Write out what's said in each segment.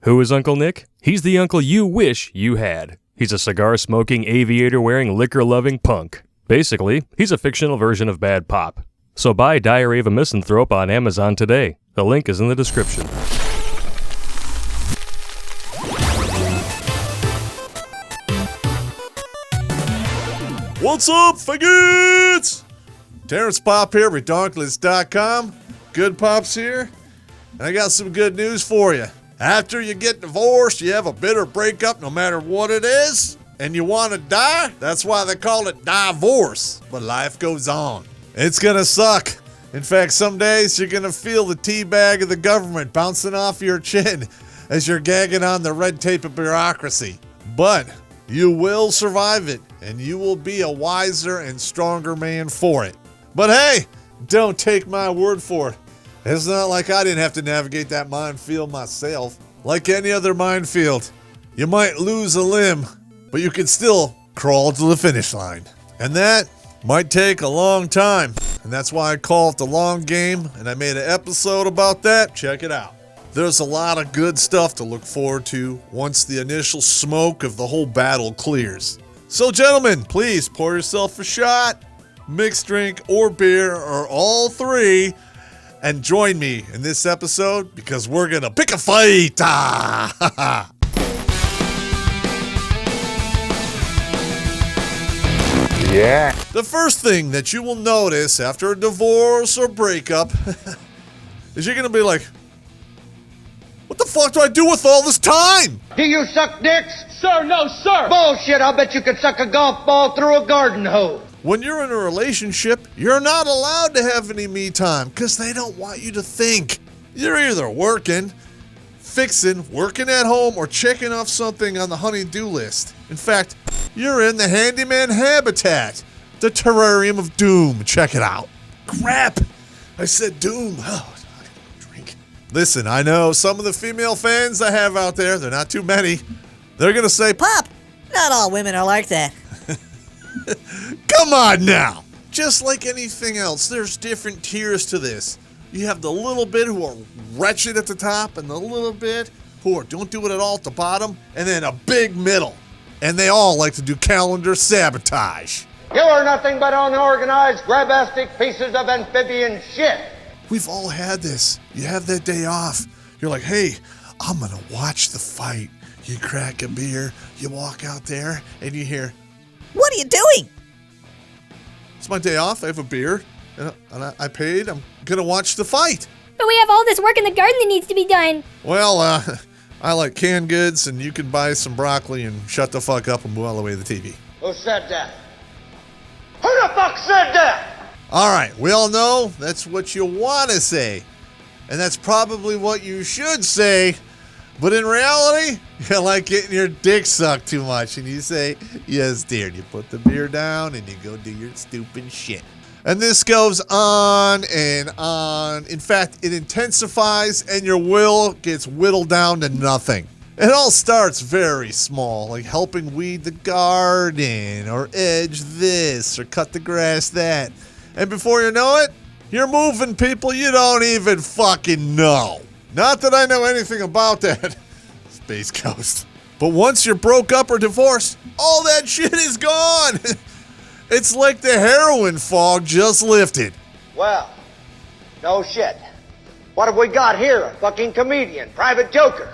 Who is Uncle Nick? He's the uncle you wish you had. He's a cigar-smoking, aviator-wearing, liquor-loving punk. Basically, he's a fictional version of Bad Pop. So buy Diary of a Misanthrope on Amazon today. The link is in the description. What's up, faggots? Terrence Pop here, Redonkulous.com. Good Pops here. And I got some good news for you. After you get divorced, you have a bitter breakup no matter what it is, and you want to die, that's why they call it divorce. But life goes on. It's gonna suck. In fact, some days you're gonna feel the tea bag of the government bouncing off your chin as you're gagging on the red tape of bureaucracy. But you will survive it, and you will be a wiser and stronger man for it. But hey, don't take my word for it. It's not like I didn't have to navigate that minefield myself. Like any other minefield, you might lose a limb, but you can still crawl to the finish line. And that might take a long time. And that's why I call it the long game, and I made an episode about that. Check it out. There's a lot of good stuff to look forward to once the initial smoke of the whole battle clears. So gentlemen, please pour yourself a shot, mixed drink, or beer, or all three, and join me in this episode because we're gonna pick a fight. Yeah. The first thing that you will notice after a divorce or breakup is you're gonna be like, what the fuck do I do with all this time? Do you suck dicks? Sir, no, sir! Bullshit, I'll bet you could suck a golf ball through a garden hose. When you're in a relationship, you're not allowed to have any me time because they don't want you to think. You're either working, fixing, working at home, or checking off something on the honey-do list. In fact, you're in the handyman habitat, the terrarium of doom. Check it out. Crap! I said doom. Oh, I gotta go drink. Listen, I know some of the female fans I have out there, they're not too many. They're gonna say, Pop, not all women are like that. come on now! Just like anything else, there's different tiers to this. You have the little bit who are wretched at the top, and the little bit who don't do it at all at the bottom, and then a big middle. And they all like to do calendar sabotage. You are nothing but unorganized, grabastic pieces of amphibian shit. We've all had this. You have that day off. You're like, hey, I'm gonna watch the fight. You crack a beer, you walk out there, and you hear, What are you doing? it's my day off, I have a beer, and I paid, I'm gonna watch the fight. But we have all this work in the garden that needs to be done. Well, I like canned goods, and you can buy some broccoli and shut the fuck up and move all the way to the TV. Who said that? Who the fuck said that? All right, we all know that's what you want to say, and that's probably what you should say, but in reality, you like getting your dick sucked too much, and you say, yes, dear, and you put the beer down, and you go do your stupid shit. And this goes on and on. In fact, it intensifies, and your will gets whittled down to nothing. It all starts very small, like helping weed the garden, or edge this, or cut the grass that. And before you know it, you're moving people you don't even fucking know. Not that I know anything about that. Space Coast. But once you're broke up or divorced, all that shit is gone. It's like the heroin fog just lifted. Well, no shit. What have we got here? A fucking comedian, private joker.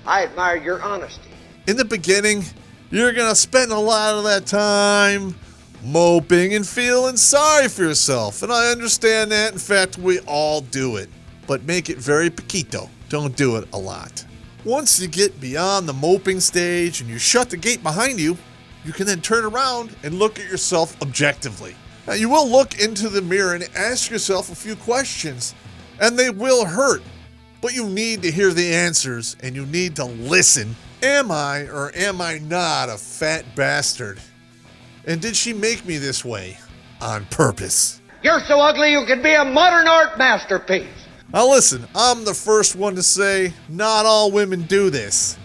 I admire your honesty. In the beginning, you're gonna spend a lot of that time moping and feeling sorry for yourself. And I understand that. In fact, we all do it. But make it very poquito. Don't do it a lot. Once you get beyond the moping stage and you shut the gate behind you, you can then turn around and look at yourself objectively. Now, you will look into the mirror and ask yourself a few questions, and they will hurt, but you need to hear the answers, and you need to listen. Am I or am I not a fat bastard? And did she make me this way on purpose? You're so ugly you could be a modern art masterpiece. Now listen, I'm the first one to say not all women do this,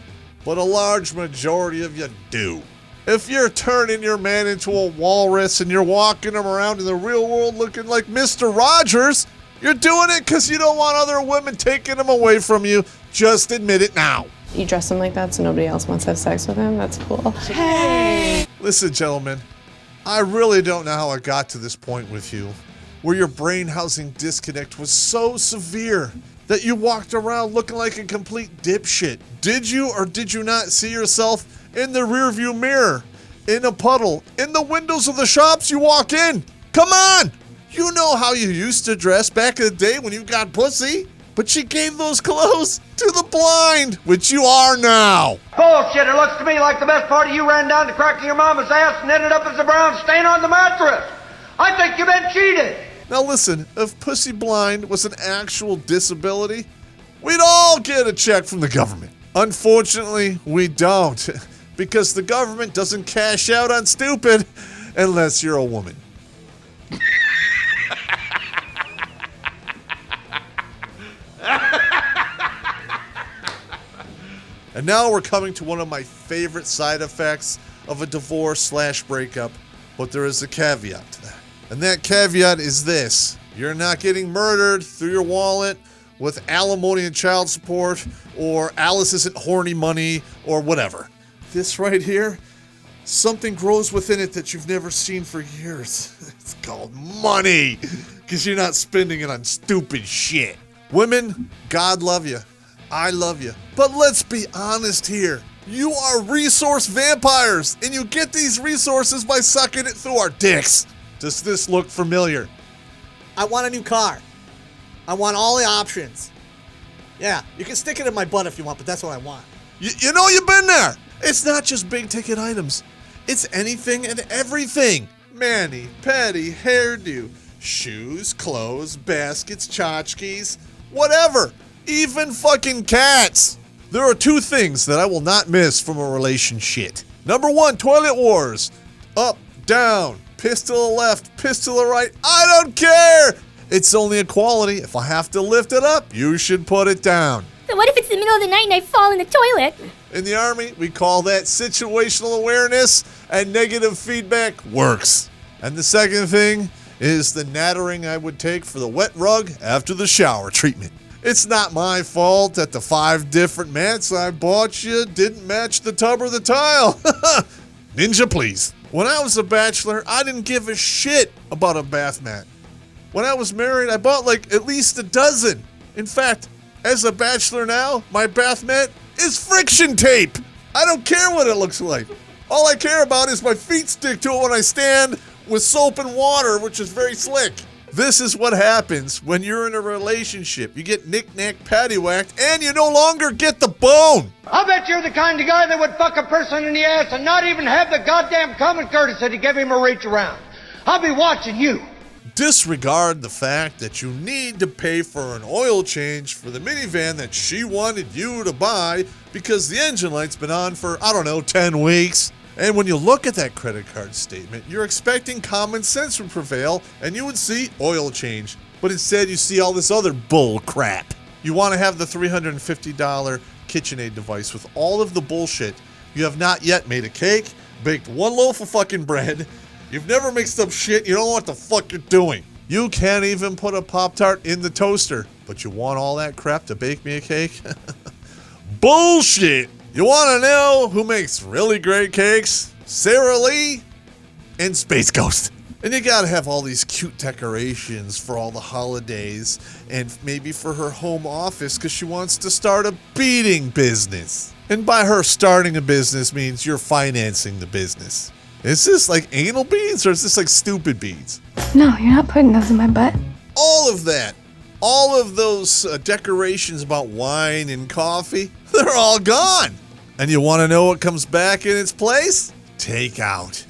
but a large majority of you do. If you're turning your man into a walrus and you're walking him around in the real world looking like Mr. Rogers, you're doing it because you don't want other women taking him away from you. Just admit it now. You dress him like that so nobody else wants to have sex with him? That's cool. Listen, gentlemen, I really don't know how I got to this point with you, where your brain housing disconnect was so severe that you walked around looking like a complete dipshit. Did you or did you not see yourself in the rearview mirror, in a puddle, in the windows of the shops you walk in? Come on! You know how you used to dress back in the day when you got pussy, but she gave those clothes to the blind, which you are now. Bullshit. It looks to me like the best part of you ran down the crack of your mama's ass and ended up as a brown stain on the mattress. I think you've been cheated. Now listen, if pussy blind was an actual disability, we'd all get a check from the government. Unfortunately, we don't, because the government doesn't cash out on stupid unless you're a woman. And now we're coming to one of my favorite side effects of a divorce/breakup, but there is a caveat to that. And that caveat is this: you're not getting murdered through your wallet with alimony and child support, or Alice isn't horny money, or whatever. This right here, something grows within it that you've never seen for years. It's called money, because you're not spending it on stupid shit. Women, God love you. I love you. But let's be honest here. You are resource vampires, and you get these resources by sucking it through our dicks. Does this look familiar? I want a new car. I want all the options. Yeah, you can stick it in my butt if you want, but that's what I want. You know you've been there. It's not just big ticket items. It's anything and everything. Mani, pedi, hairdo, shoes, clothes, baskets, tchotchkes, whatever. Even fucking cats. There are two things that I will not miss from a relationship. Number one, toilet wars. Up, down, piss to the left, piss to the right. I don't care. It's only equality. If I have to lift it up, you should put it down. So what if it's the middle of the night and I fall in the toilet? In the Army, we call that situational awareness, and negative feedback works. And the second thing is the nattering I would take for the wet rug after the shower treatment. It's not my fault that the 5 different mats I bought you didn't match the tub or the tile. Ninja, please. When I was a bachelor, I didn't give a shit about a bath mat. When I was married, I bought like at least a dozen. In fact, as a bachelor now, my bath mat is friction tape. I don't care what it looks like. All I care about is my feet stick to it when I stand with soap and water, which is very slick. This is what happens when you're in a relationship. You get knick-knack paddywhacked, and you no longer get the bone. I bet you're the kind of guy that would fuck a person in the ass and not even have the goddamn common courtesy to give him a reach around. I'll be watching you. Disregard the fact that you need to pay for an oil change for the minivan that she wanted you to buy because the engine light's been on for, 10 weeks. And when you look at that credit card statement, you're expecting common sense would prevail and you would see oil change. But instead you see all this other bull crap. You want to have the $350 KitchenAid device with all of the bullshit. You have not yet made a cake, baked one loaf of fucking bread. You've never mixed up shit. You don't know what the fuck you're doing. You can't even put a Pop-Tart in the toaster. But you want all that crap to bake me a cake? Bullshit! You want to know who makes really great cakes? Sarah Lee and Space Ghost. And you gotta have all these cute decorations for all the holidays and maybe for her home office because she wants to start a beading business. And by her starting a business means you're financing the business. Is this like anal beads or is this like stupid beads? No, you're not putting those in my butt. All of that. All of those decorations about wine and coffee, they're all gone. And you want to know what comes back in its place? Takeout.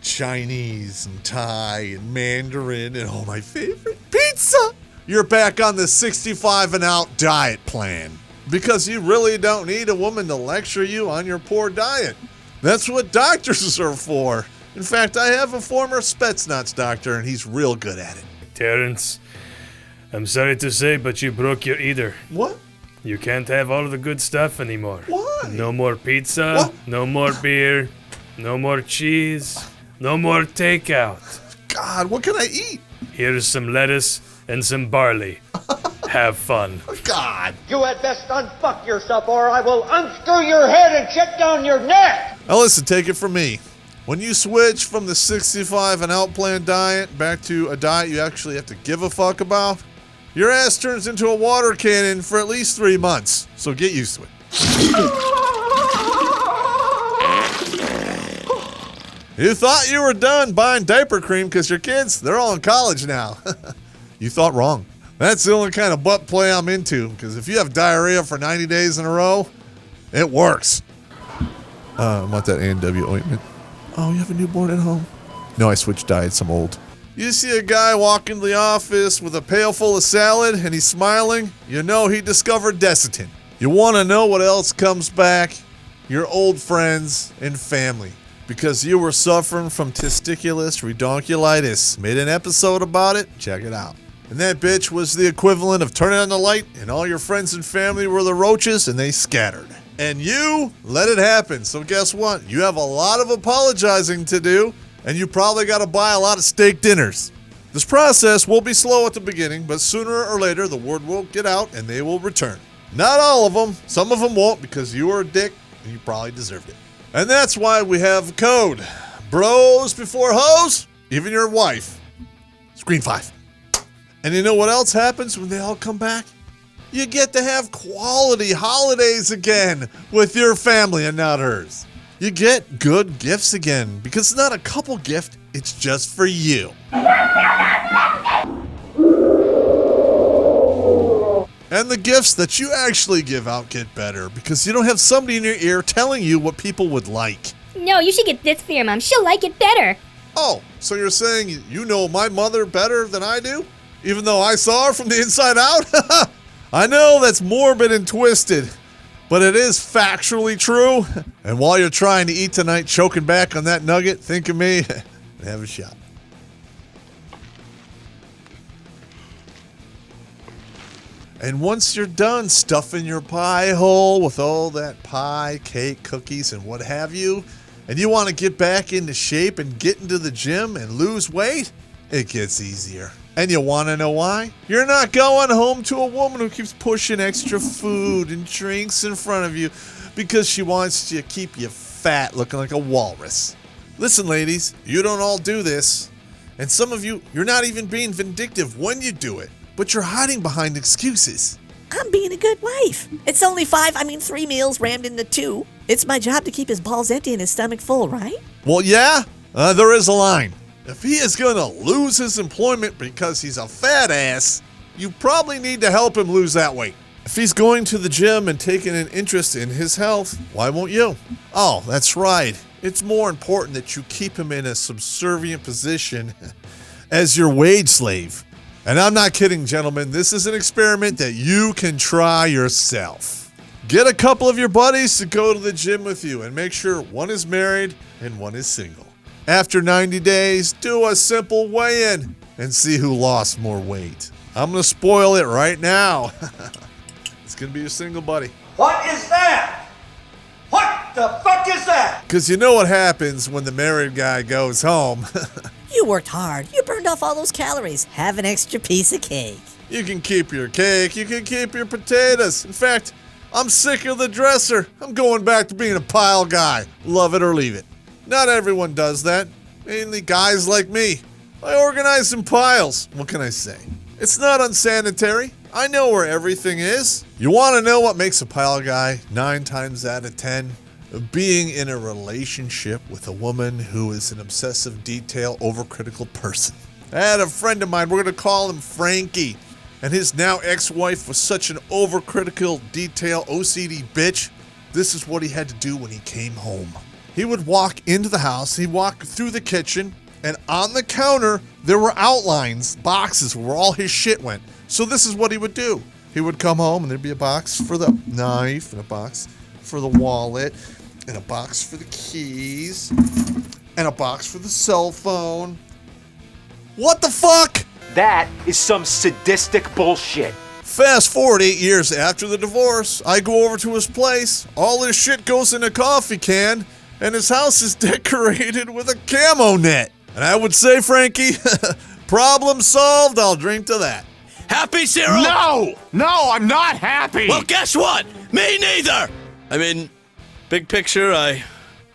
Chinese and Thai and Mandarin and, oh, my favorite, pizza. You're back on the 65 and out diet plan because you really don't need a woman to lecture you on your poor diet. That's what doctors are for. In fact, I have a former Spetsnaz doctor and he's real good at it. Terrence, I'm sorry to say, but you broke your either. What? You can't have all of the good stuff anymore. Why? No more pizza, What? no more beer, no more cheese, no more takeout. God, what can I eat? Here's some lettuce and some barley. have fun. God. You had best unfuck yourself or I will unscrew your head and check down your neck! Now listen, take it from me. When you switch from the 65 and out plan diet back to a diet you actually have to give a fuck about, your ass turns into a water cannon for at least 3 months. So get used to it. You thought you were done buying diaper cream because your kids, they're all in college now. You thought wrong. That's the only kind of butt play I'm into, because if you have diarrhea for 90 days in a row, it works. I want that A&W ointment. Oh, you have a newborn at home? No, I switched diets. I'm old. You see a guy walk into the office with a pail full of salad and he's smiling, you know he discovered Desitin. You want to know what else comes back? Your old friends and family. Because you were suffering from testicular redonculitis. Made an episode about it. Check it out. And that bitch was the equivalent of turning on the light and all your friends and family were the roaches and they scattered. And you let it happen. So guess what? You have a lot of apologizing to do, and you probably got to buy a lot of steak dinners. This process will be slow at the beginning, but sooner or later the word will get out and they will return. Not all of them. Some of them won't because you were a dick and you probably deserved it. And that's why we have a code. Bros before hoes, even your wife. Screen 5. And you know what else happens when they all come back? You get to have quality holidays again with your family and not hers. You get good gifts again because it's not a couple gift, it's just for you. And the gifts that you actually give out get better because you don't have somebody in your ear telling you what people would like. No, you should get this for your mom. She'll like it better. Oh, so you're saying you know my mother better than I do? Even though I saw her from the inside out? I know that's morbid and twisted, but it is factually true. And while you're trying to eat tonight, choking back on that nugget, think of me and have a shot. And once you're done stuffing your pie hole with all that pie, cake, cookies, and what have you, and you want to get back into shape and get into the gym and lose weight, it gets easier. And you want to know why? You're not going home to a woman who keeps pushing extra food and drinks in front of you because she wants to keep you fat looking like a walrus. Listen, ladies, you don't all do this. And some of you, you're not even being vindictive when you do it, but you're hiding behind excuses. I'm being a good wife. It's only 3 meals rammed into 2. It's my job to keep his balls empty and his stomach full, right? Well, yeah, there is a line. If he is going to lose his employment because he's a fat ass, you probably need to help him lose that weight. If he's going to the gym and taking an interest in his health, why won't you? Oh, that's right. It's more important that you keep him in a subservient position as your wage slave. And I'm not kidding, gentlemen. This is an experiment that you can try yourself. Get a couple of your buddies to go to the gym with you and make sure one is married and one is single. After 90 days, do a simple weigh-in and see who lost more weight. I'm going to spoil it right now. It's going to be your single buddy. What is that? What the fuck is that? Because you know what happens when the married guy goes home. You worked hard. You burned off all those calories. Have an extra piece of cake. You can keep your cake. You can keep your potatoes. In fact, I'm sick of the dresser. I'm going back to being a pile guy. Love it or leave it. Not everyone does that. Mainly guys like me. I organize in piles. What can I say? It's not unsanitary. I know where everything is. You want to know what makes a pile guy 9 times out of 10? Being in a relationship with a woman who is an obsessive, detail, overcritical person. I had a friend of mine, we're going to call him Frankie, and his now ex-wife was such an overcritical, detail, OCD bitch. This is what he had to do when he came home. He would walk into the house, he'd walk through the kitchen, and on the counter, there were outlines, boxes where all his shit went. So this is what he would do. He would come home and there'd be a box for the knife, and a box for the wallet, and a box for the keys, and a box for the cell phone. What the fuck? That is some sadistic bullshit. Fast forward 8 years after the divorce, I go over to his place, all his shit goes in a coffee can, and his house is decorated with a camo net. And I would say, Frankie, problem solved, I'll drink to that. Happy, Cyril? No, I'm not happy. Well, guess what? Me neither. I mean, big picture, I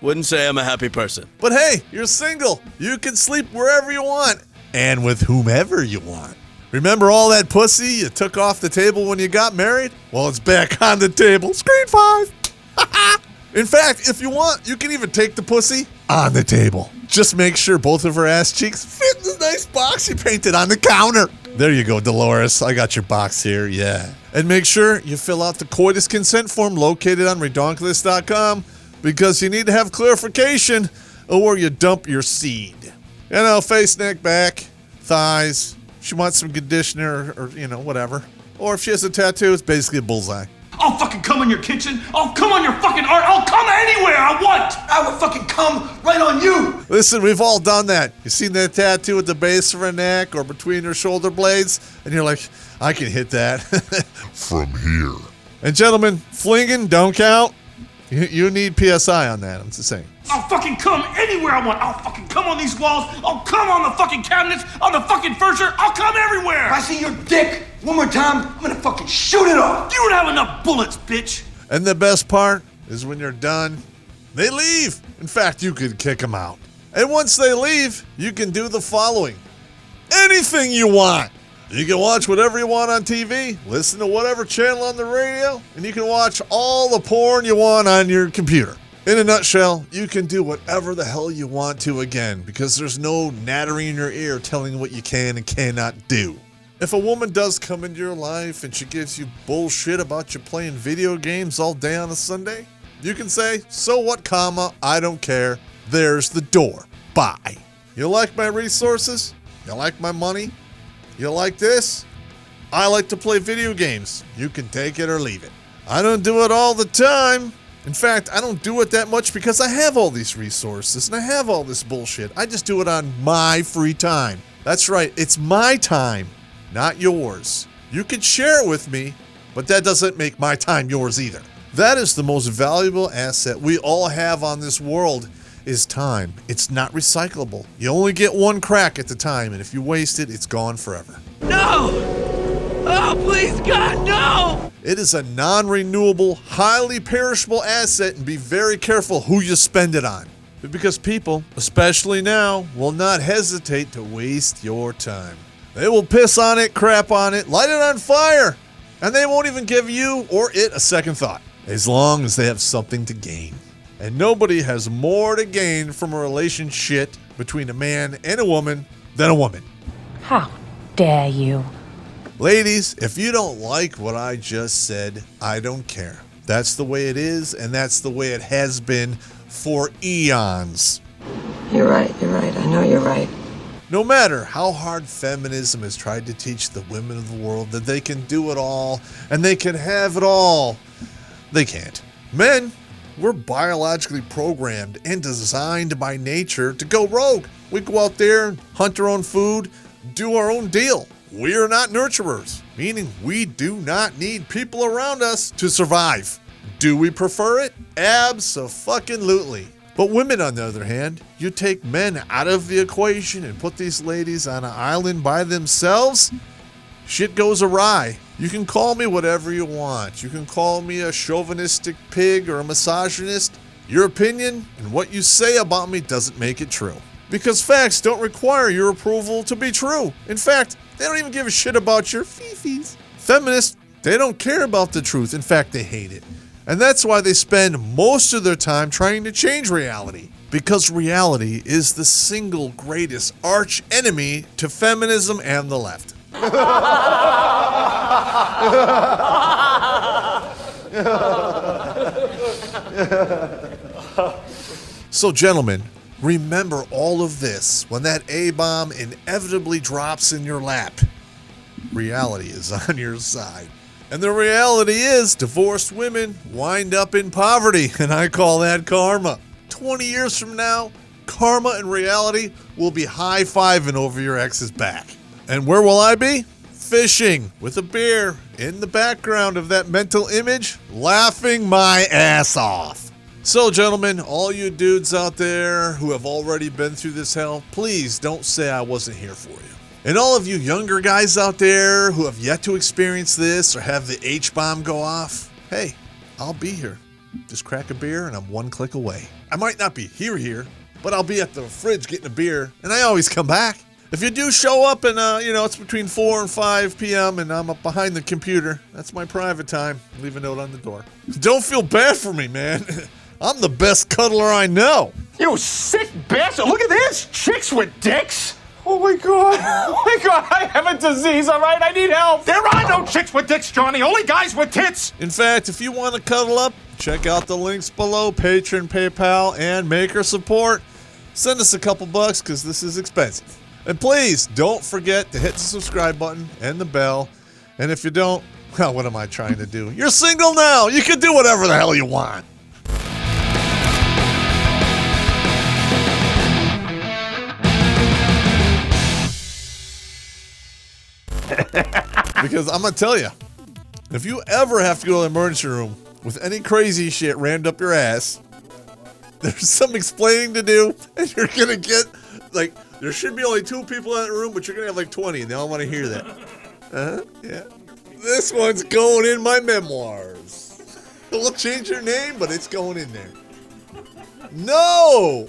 wouldn't say I'm a happy person. But hey, you're single. You can sleep wherever you want and with whomever you want. Remember all that pussy you took off the table when you got married? Well, it's back on the table. Screen 5. In fact, if you want, you can even take the pussy on the table. Just make sure both of her ass cheeks fit in the nice box you painted on the counter. There you go, Dolores. I got your box here, yeah. And make sure you fill out the coitus consent form located on redonkulous.com because you need to have clarification of where you dump your seed. You know, face, neck, back, thighs. She wants some conditioner or whatever. Or if she has a tattoo, it's basically a bullseye. I'll fucking come in your kitchen. I'll come on your fucking art. I'll come anywhere I want. I would fucking come right on you. Listen, we've all done that. You seen that tattoo at the base of her neck or between her shoulder blades? And you're like, I can hit that. From here. And gentlemen, flinging don't count. You need PSI on that, I'm just saying. I'll fucking come anywhere I want. I'll fucking come on these walls. I'll come on the fucking cabinets, on the fucking furniture. I'll come everywhere. If I see your dick one more time, I'm gonna fucking shoot it off. You don't have enough bullets, bitch. And the best part is when you're done, they leave. In fact, you could kick them out. And once they leave, you can do the following. Anything you want. You can watch whatever you want on TV, listen to whatever channel on the radio, and you can watch all the porn you want on your computer. In a nutshell, you can do whatever the hell you want to again because there's no nattering in your ear telling you what you can and cannot do. If a woman does come into your life and she gives you bullshit about you playing video games all day on a Sunday, you can say, so what, comma, I don't care. There's the door. Bye. You like my resources? You like my money? You like this? I like to play video games. You can take it or leave it. I don't do it all the time. In fact, I don't do it that much because I have all these resources and I have all this bullshit. I just do it on my free time. That's right, it's my time, not yours. You can share it with me, but that doesn't make my time yours either. That is the most valuable asset we all have on this world is time. It's not recyclable. You only get one crack at the time, and if you waste it, it's gone forever. No! Oh, please, God, no! It is a non-renewable, highly perishable asset, and be very careful who you spend it on. Because people, especially now, will not hesitate to waste your time. They will piss on it, crap on it, light it on fire, and they won't even give you or it a second thought, as long as they have something to gain. And nobody has more to gain from a relationship between a man and a woman than a woman. How dare you? Ladies, if you don't like what I just said, I don't care. That's the way it is, and that's the way it has been for eons. You're right. I know you're right. No matter how hard feminism has tried to teach the women of the world that they can do it all and they can have it all, they can't. Men, we're biologically programmed and designed by nature to go rogue. We go out there, hunt our own food, do our own deal. We are not nurturers, meaning we do not need people around us to survive. Do we prefer it? Abso-fucking-lutely. But women, on the other hand, you take men out of the equation and put these ladies on an island by themselves, shit goes awry. You can call me whatever you want. You can call me a chauvinistic pig or a misogynist. Your opinion and what you say about me doesn't make it true. Because facts don't require your approval to be true. In fact, they don't even give a shit about your fifis. Feminists, they don't care about the truth. In fact, they hate it. And that's why they spend most of their time trying to change reality. Because reality is the single greatest arch enemy to feminism and the left. So, gentlemen, remember all of this when that A-bomb inevitably drops in your lap. Reality is on your side. And the reality is divorced women wind up in poverty, and I call that karma. 20 years from now, karma and reality will be high-fiving over your ex's back. And where will I be? Fishing with a beer in the background of that mental image, laughing my ass off. So, gentlemen, all you dudes out there who have already been through this hell, please don't say I wasn't here for you. And all of you younger guys out there who have yet to experience this or have the H-bomb go off, hey, I'll be here. Just crack a beer and I'm one click away. I might not be here, but I'll be at the fridge getting a beer, and I always come back. If you do show up and, it's between 4 and 5 p.m. and I'm up behind the computer, that's my private time. Leave a note on the door. Don't feel bad for me, man. I'm the best cuddler I know. You sick bastard! Look at this! Chicks with dicks! Oh my god! Oh my god! I have a disease, alright? I need help! There are no chicks with dicks, Johnny! Only guys with tits! In fact, if you want to cuddle up, check out the links below, Patreon, PayPal, and Maker support. Send us a couple bucks because this is expensive. And please, don't forget to hit the subscribe button and the bell. And if you don't, well, what am I trying to do? You're single now. You can do whatever the hell you want. Because I'm going to tell you, if you ever have to go to the emergency room with any crazy shit rammed up your ass, there's some explaining to do, and you're going to get, like, there should be only 2 people in that room, but you're going to have like 20, and they all want to hear that. Yeah. This one's going in my memoirs. We'll change your name, but it's going in there. No!